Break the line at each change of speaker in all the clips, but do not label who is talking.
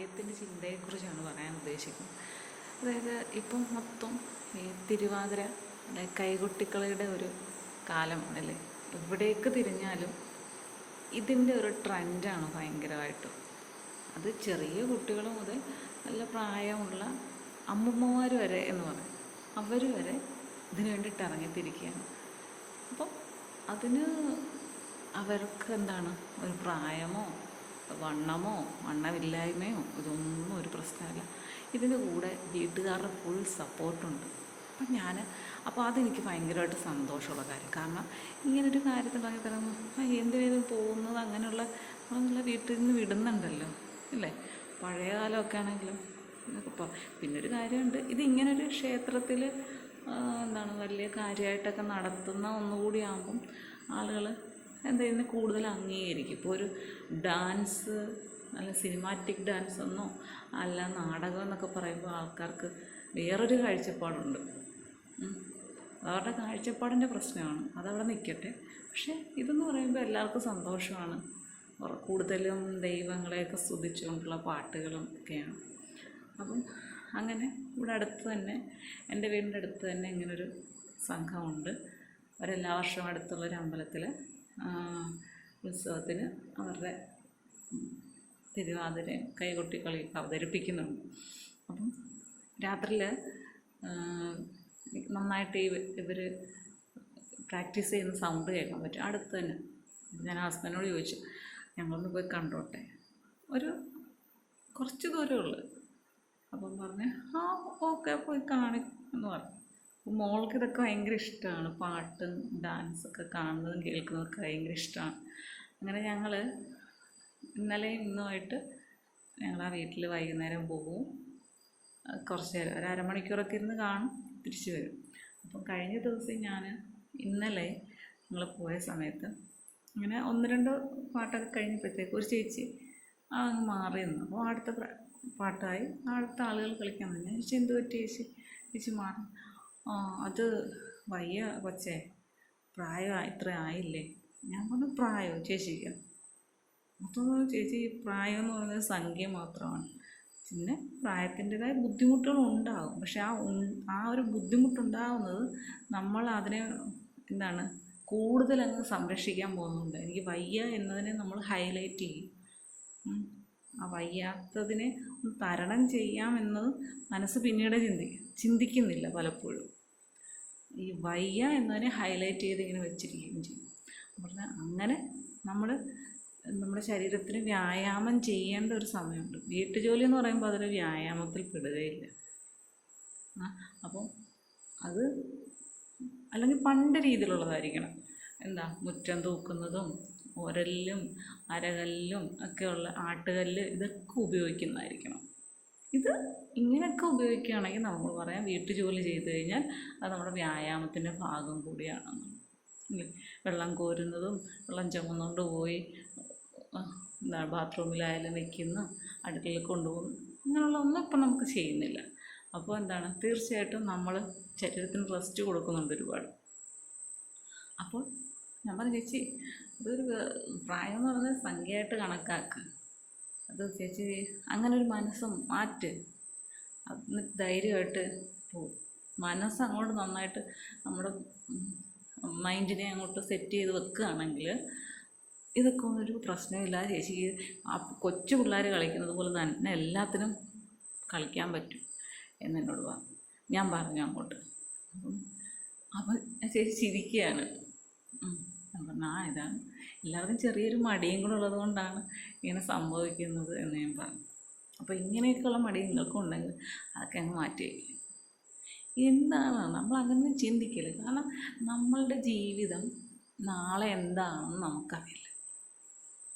പ്രായത്തിൻ്റെ ചിന്തയെക്കുറിച്ചാണ് പറയാൻ ഉദ്ദേശിക്കുന്നത്. അതായത് ഇപ്പം മൊത്തം ഈ തിരുവാതിര കൈകൊട്ടിക്കളിയുടെ ഒരു കാലമാണല്ലേ. എവിടേക്ക് തിരിഞ്ഞാലും ഇതിൻ്റെ ഒരു ട്രെൻഡാണ് ഭയങ്കരമായിട്ടും. അത് ചെറിയ കുട്ടികൾ മുതൽ നല്ല പ്രായമുള്ള അമ്മൂമ്മമാർ വരെ എന്ന് പറയും, അവർ വരെ ഇതിനു വേണ്ടിയിട്ട് ഇറങ്ങിത്തിരിക്കുകയാണ്. അപ്പം അതിന് അവർക്ക് എന്താണ് ഒരു പ്രായമോ വണ്ണമോ വണ്ണമില്ലായ്മയോ ഇതൊന്നും ഒരു പ്രശ്നമല്ല. ഇതിൻ്റെ കൂടെ വീട്ടുകാരുടെ ഫുൾ സപ്പോർട്ടുണ്ട്. അപ്പോൾ അതെനിക്ക് ഭയങ്കരമായിട്ട് സന്തോഷമുള്ള കാര്യം. കാരണം ഇങ്ങനൊരു കാര്യത്തിലുണ്ടെങ്കിൽ തന്നെ എന്തിനേലും പോകുന്നത് അങ്ങനെയുള്ള നമ്മളെന്നുള്ള വീട്ടിൽ നിന്ന് വിടുന്നുണ്ടല്ലോ ഇല്ലേ. പഴയ കാലമൊക്കെ ആണെങ്കിലും ഇപ്പോൾ പിന്നൊരു കാര്യമുണ്ട്, ഇതിങ്ങനൊരു ക്ഷേത്രത്തിൽ എന്താണ് വലിയ കാര്യമായിട്ടൊക്കെ നടത്തുന്ന ഒന്നുകൂടി ആകുമ്പം ആളുകൾ ഇതിനെ കൂടുതൽ അംഗീകരിക്കും. ഇപ്പോൾ ഒരു ഡാൻസ് നല്ല സിനിമാറ്റിക് ഡാൻസ് എന്നോ അല്ല നാടകം എന്നൊക്കെ പറയുമ്പോൾ ആൾക്കാർക്ക് വേറൊരു കാഴ്ചപ്പാടുണ്ട്. അവരുടെ കാഴ്ചപ്പാടിൻ്റെ പ്രശ്നമാണ്, അതവിടെ നിൽക്കട്ടെ. പക്ഷേ ഇതെന്ന് പറയുമ്പോൾ എല്ലാവർക്കും സന്തോഷമാണ്. കൂടുതലും ദൈവങ്ങളെയൊക്കെ സ്തുതിച്ചുകൊണ്ടുള്ള പാട്ടുകളും ഒക്കെയാണ്. അപ്പം അങ്ങനെ ഇവിടെ അടുത്ത് തന്നെ, എൻ്റെ വീടിൻ്റെ അടുത്ത് തന്നെ ഇങ്ങനൊരു സംഘമുണ്ട്. അവരെല്ലാ വർഷവും അടുത്തുള്ളൊരു അമ്പലത്തിൽ ഉത്സവത്തിന് അവരുടെ തിരുവാതിരയും കൈകൊട്ടിക്കളിയൊക്കെ അവതരിപ്പിക്കുന്നുണ്ട്. അപ്പം രാത്രിയിൽ നന്നായിട്ട് ഇവർ പ്രാക്ടീസ് ചെയ്യുന്ന സൗണ്ട് കേൾക്കാൻ പറ്റും അടുത്ത് തന്നെ. ഞാൻ ഹസ്ബൻഡിനോട് ചോദിച്ചു, ഞങ്ങളൊന്ന് പോയി കണ്ടോട്ടെ, ഒരു കുറച്ച് ദൂരമേ ഉള്ളൂ. അപ്പം പറഞ്ഞ് ഓക്കെ പോയി എന്ന് പറഞ്ഞു. അപ്പോൾ മോൾക്ക് ഇതൊക്കെ ഭയങ്കര ഇഷ്ടമാണ്, പാട്ടും ഡാൻസൊക്കെ കാണുന്നതും കേൾക്കുന്നതൊക്കെ ഭയങ്കര ഇഷ്ടമാണ്. അങ്ങനെ ഞങ്ങൾ ഇന്നലെയും ഇന്നുമായിട്ട് ഞങ്ങൾ ആ വീട്ടിൽ വൈകുന്നേരം പോകും. കുറച്ച് നേരം ഒരു അരമണിക്കൂറൊക്കെ ഇരുന്ന് കാണും, തിരിച്ചു വരും. അപ്പം കഴിഞ്ഞ ദിവസം ഇന്നലെ ഞങ്ങൾ പോയ സമയത്ത് അങ്ങനെ ഒന്ന് രണ്ട് പാട്ടൊക്കെ കഴിഞ്ഞപ്പോഴത്തേക്ക് ഒരു ചേച്ചി അങ്ങ് മാറി നിന്നു. അപ്പോൾ അടുത്ത പാട്ടായി അടുത്ത ആളുകൾ കളിക്കാൻ തുടങ്ങി. ഞാൻ ചോദിച്ചു എന്ത് പറ്റി ചേച്ചി മാറി? അത് വയ്യ കൊച്ചേ, പ്രായം ഇത്ര ആയില്ലേ. ഞാൻ പറഞ്ഞു പ്രായമോ ചേച്ചിക്ക്? അപ്പോൾ ചേച്ചി പ്രായം എന്ന് പറയുന്നത് സംഖ്യ മാത്രമാണ്, പിന്നെ പ്രായത്തിൻ്റെതായ ബുദ്ധിമുട്ടുകളുണ്ടാകും. പക്ഷെ ആ ഒരു ബുദ്ധിമുട്ടുണ്ടാകുന്നത് നമ്മൾ അതിനെ കൂടുതലങ്ങ് സംരക്ഷിക്കാൻ പോകുന്നുണ്ട്. എനിക്ക് വയ്യ എന്നതിനെ നമ്മൾ ഹൈലൈറ്റ് ചെയ്യും. ആ വയ്യാത്തതിനെ തരണം ചെയ്യാമെന്നത് മനസ്സ് പിന്നീട് ചിന്തിക്കുന്നില്ല പലപ്പോഴും. ഈ വയ്യ എന്നതിനെ ഹൈലൈറ്റ് ചെയ്ത് ഇങ്ങനെ വെച്ചിരിക്കുകയും ചെയ്യും. അപ്പോൾ അങ്ങനെ നമ്മുടെ ശരീരത്തിന് വ്യായാമം ചെയ്യേണ്ട ഒരു സമയമുണ്ട്. വീട്ടുജോലി എന്ന് പറയുമ്പോൾ അതൊരു വ്യായാമത്തിൽ പെടുകയില്ല. അപ്പം അത് അല്ലെങ്കിൽ പണ്ട് രീതിയിലുള്ളതായിരിക്കണം. മുറ്റം തൂക്കുന്നതും ഉരലും അരകല്ലും ഒക്കെയുള്ള ആട്ടുകല്ല് ഇതൊക്കെ ഉപയോഗിക്കുന്നതായിരിക്കണം. ഇത് ഇങ്ങനെയൊക്കെ ഉപയോഗിക്കുകയാണെങ്കിൽ നമ്മൾ പറയാം വീട്ടുജോലി ചെയ്ത് കഴിഞ്ഞാൽ അത് നമ്മുടെ വ്യായാമത്തിൻ്റെ ഭാഗം കൂടിയാണെന്ന്. വെള്ളം കോരുന്നതും വെള്ളം ചുമന്നുകൊണ്ട് പോയി ബാത്റൂമിലായാലും വയ്ക്കുന്നു, അടുക്കളയിൽ കൊണ്ടുപോകുന്നു, അങ്ങനെയുള്ള ഒന്നും ഇപ്പം നമുക്ക് ചെയ്യുന്നില്ല. അപ്പോൾ തീർച്ചയായിട്ടും നമ്മൾ ശരീരത്തിന് റെസ്റ്റ് കൊടുക്കുന്നുണ്ട് ഒരുപാട്. അപ്പോൾ ഞാൻ പറഞ്ഞു ചേച്ചി അതൊരു പ്രായം എന്ന് പറയുന്നത് സംഖ്യയായിട്ട് കണക്കാക്കുക. അത് ചേച്ചി അങ്ങനെ ഒരു മനസ്സ് മാറ്റ്, അതിന് ധൈര്യമായിട്ട് പോകും. മനസ്സങ്ങോട്ട് നന്നായിട്ട് നമ്മുടെ മൈൻഡിനെ അങ്ങോട്ട് സെറ്റ് ചെയ്ത് വെക്കുകയാണെങ്കിൽ ഇതൊക്കെ ഒരു പ്രശ്നമില്ല ചേച്ചിക്ക്. ആ കൊച്ചു പിള്ളേർ കളിക്കുന്നത് പോലെ തന്നെ എല്ലാത്തിനും കളിക്കാൻ പറ്റും എന്നെന്നോട് പറഞ്ഞു. ഞാൻ പറഞ്ഞു അങ്ങോട്ട്. അപ്പം ചേച്ചി ചിരിക്കുകയാണ്. ഞാൻ പറഞ്ഞു ഇതാണ് എല്ലാവർക്കും ചെറിയൊരു മടിയും കൂടെ ഉള്ളത് കൊണ്ടാണ് ഇങ്ങനെ സംഭവിക്കുന്നത് എന്ന് ഞാൻ പറഞ്ഞു. അപ്പോൾ ഇങ്ങനെയൊക്കെയുള്ള മടി നിങ്ങൾക്കും ഉണ്ടെങ്കിൽ അതൊക്കെ അങ്ങ് മാറ്റി വയ്ക്കുക. എന്താണ് നമ്മൾ അങ്ങനെ ചിന്തിക്കല്. കാരണം നമ്മളുടെ ജീവിതം നാളെ എന്താണെന്ന് നമുക്കറിയില്ല.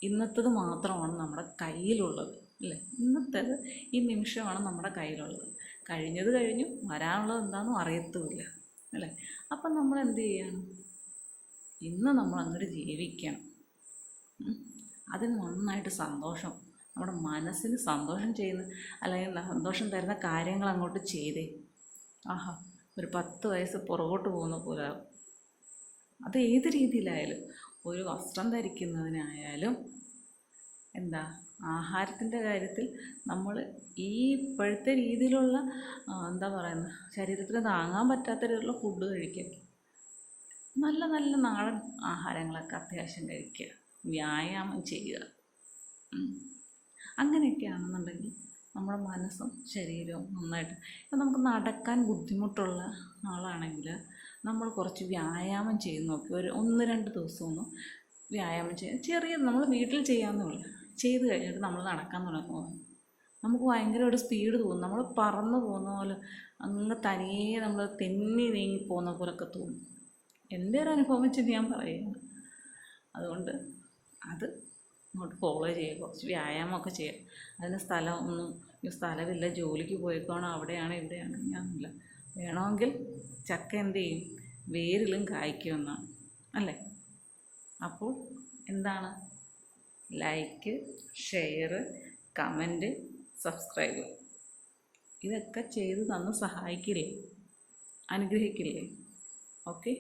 ഇന്നത്തേത് മാത്രമാണ് നമ്മുടെ കയ്യിലുള്ളത് അല്ലേ. ഇന്നത്തേത് ഈ നിമിഷമാണ് നമ്മുടെ കയ്യിലുള്ളത്. കഴിഞ്ഞത് കഴിഞ്ഞു, വരാനുള്ളത് എന്താണെന്നും അറിയത്തുമില്ല അല്ലേ. അപ്പം നമ്മൾ എന്ത് ചെയ്യണം? ഇന്ന് നമ്മൾ അങ്ങോട്ട് ജീവിക്കണം. അതിന് നന്നായിട്ട് സന്തോഷം, നമ്മുടെ മനസ്സിന് സന്തോഷം ചെയ്യുന്ന അല്ലെങ്കിൽ സന്തോഷം തരുന്ന കാര്യങ്ങൾ അങ്ങോട്ട് ചെയ്തേ. ഒരു 10 വയസ്സ് പുറകോട്ട് പോകുന്ന പോലെ. അത് ഏത് രീതിയിലായാലും, ഒരു വസ്ത്രം ധരിക്കുന്നതിനായാലും ആഹാരത്തിൻ്റെ കാര്യത്തിൽ നമ്മൾ ഈ ഇപ്പോഴത്തെ രീതിയിലുള്ള എന്താ പറയുന്നത്, ശരീരത്തിന് താങ്ങാൻ പറ്റാത്ത രീതിയിലുള്ള ഫുഡ് കഴിക്കുക. നല്ല നല്ല നാടൻ ആഹാരങ്ങളൊക്കെ അത്യാവശ്യം കഴിക്കുക, വ്യായാമം ചെയ്യുക. അങ്ങനെയൊക്കെയാണെന്നുണ്ടെങ്കിൽ നമ്മുടെ മനസ്സും ശരീരവും നന്നായിട്ട്. ഇപ്പം നമുക്ക് നടക്കാൻ ബുദ്ധിമുട്ടുള്ള ആളാണെങ്കിൽ നമ്മൾ കുറച്ച് വ്യായാമം ചെയ്ത് നോക്കി, ഒരു 1-2 ദിവസമൊന്നും വ്യായാമം ചെയ്യുക. ചെറിയ നമ്മൾ വീട്ടിൽ ചെയ്യാവുന്നേ ചെയ്ത് കഴിഞ്ഞിട്ട് നമ്മൾ നടക്കാൻ തുടങ്ങുമ്പോൾ നമുക്ക് ഭയങ്കര ഒരു സ്പീഡ് തോന്നും. നമ്മൾ പറന്ന് പോകുന്ന പോലെ, അങ്ങ് തനിയെ നമ്മൾ തെന്നി നീങ്ങി പോകുന്ന പോലൊക്കെ തോന്നും. എൻ്റെ ഒരു അനുഭവം വെച്ചിട്ട് ഞാൻ പറയുന്നു. അതുകൊണ്ട് അത് അങ്ങോട്ട് ഫോളോ ചെയ്യുക, കുറച്ച് വ്യായാമമൊക്കെ ചെയ്യുക. അതിന് സ്ഥലമില്ല, ജോലിക്ക് പോയിക്കോണം, അവിടെയാണ് ഇവിടെയാണ് ഞാനില്ല. വേണമെങ്കിൽ ചക്ക എന്ത് ചെയ്യും, വേരിലും കായ്ക്കുമെന്നാണ് അല്ലേ. അപ്പോൾ എന്താണ്, ലൈക്ക്, ഷെയർ, കമൻറ്റ്, സബ്സ്ക്രൈബ് ഇതൊക്കെ ചെയ്ത് തന്ന് സഹായിക്കില്ലേ, അനുഗ്രഹിക്കില്ലേ. ഓക്കെ.